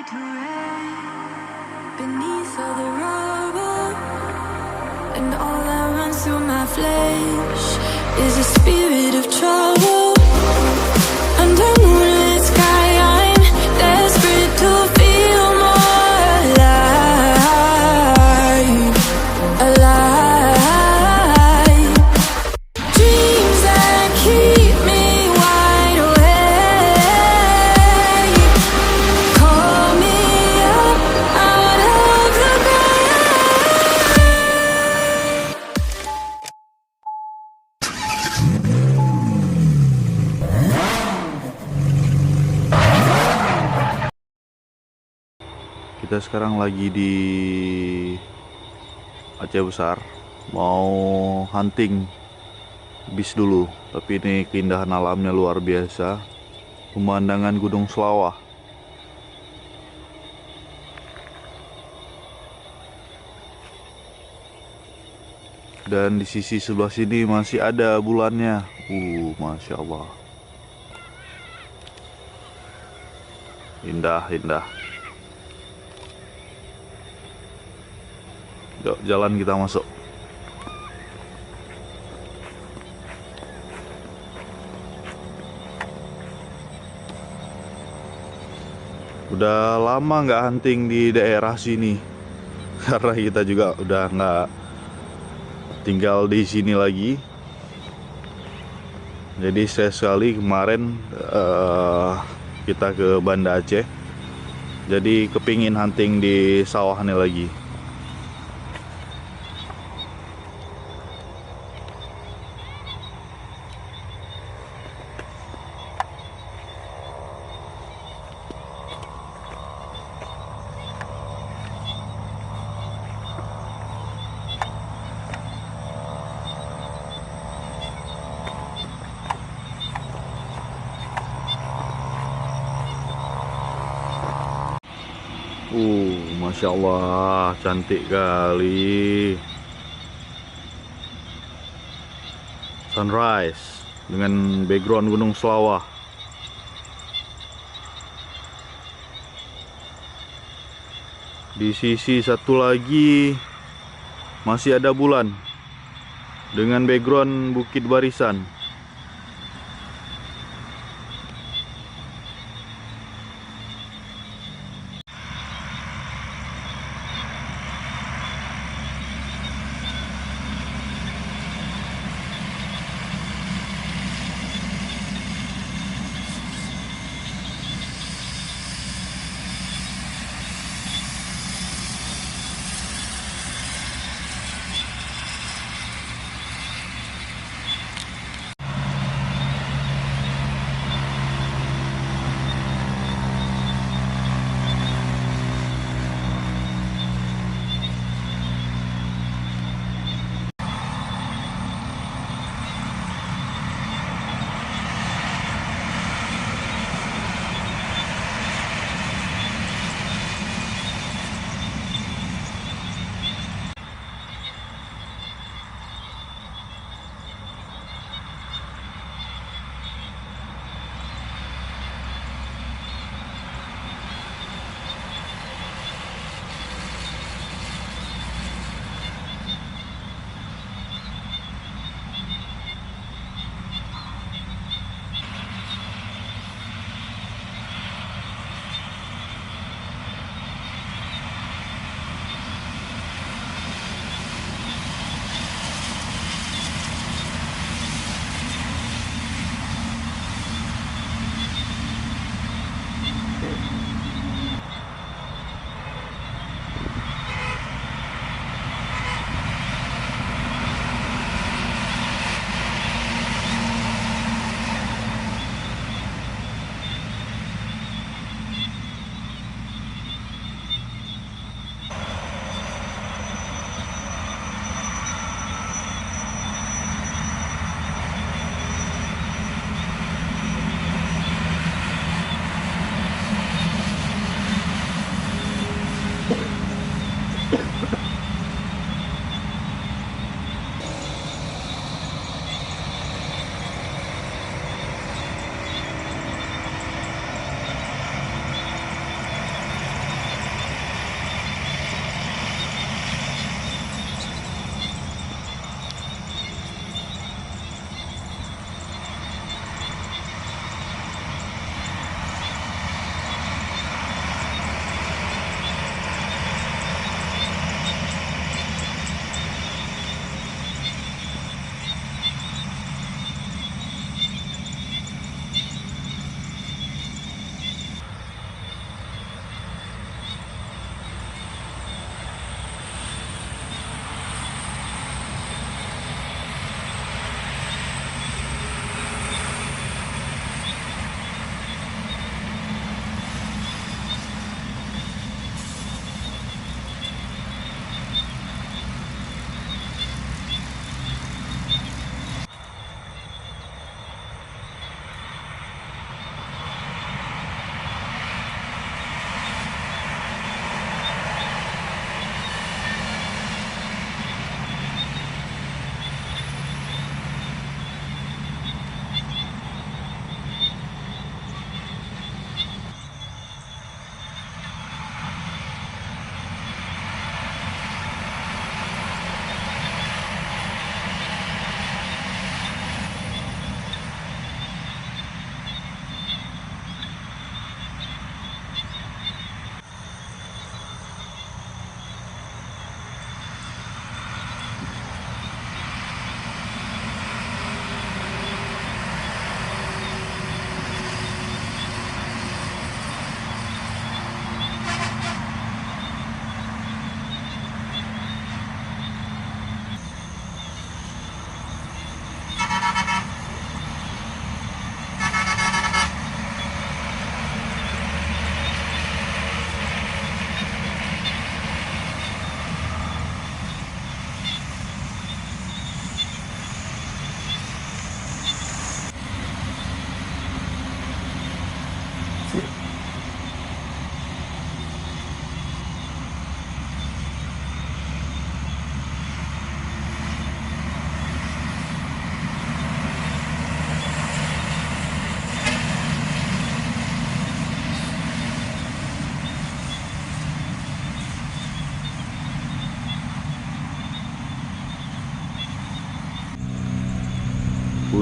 Beneath all the rubble, and all that runs through my flesh is a spirit of trouble. Under moonlit sky, I'm desperate to feel more alive, alive. Dreams that keep me wide awake, call me up out of the grave. Kita sekarang lagi di Aceh Besar, mau hunting bis dulu. Tapi ini keindahan alamnya luar biasa, pemandangan Gunung Selawah. Dan di sisi sebelah sini masih ada bulannya. Masya Allah, indah, indah. Yuk, jalan kita masuk. Udah lama nggak hunting di daerah sini, karena kita juga udah nggak tinggal di sini lagi. Jadi sekali kemarin kita ke Banda Aceh, jadi kepingin hunting di sawahnya lagi. Masya Allah, cantik kali. Sunrise dengan background Gunung Selawah. Di sisi satu lagi masih ada bulan dengan background Bukit Barisan.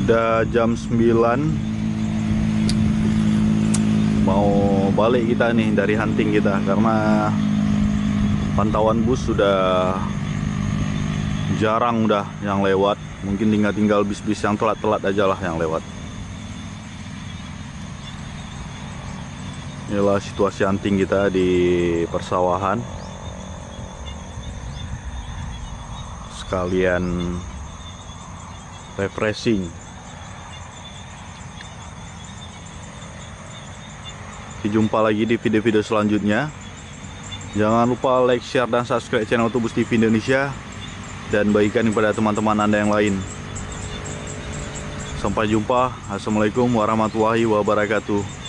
Udah jam 9, mau balik kita nih dari hunting kita, karena pantauan bus sudah jarang udah yang lewat. Mungkin tinggal bis-bis yang telat-telat aja lah yang lewat. Inilah situasi hunting kita di persawahan. Sekalian refreshing. Jumpa lagi di video-video selanjutnya. Jangan lupa like, share, dan subscribe channel Tubus TV Indonesia, dan bagikan kepada teman-teman Anda yang lain. Sampai jumpa. Assalamualaikum warahmatullahi wabarakatuh.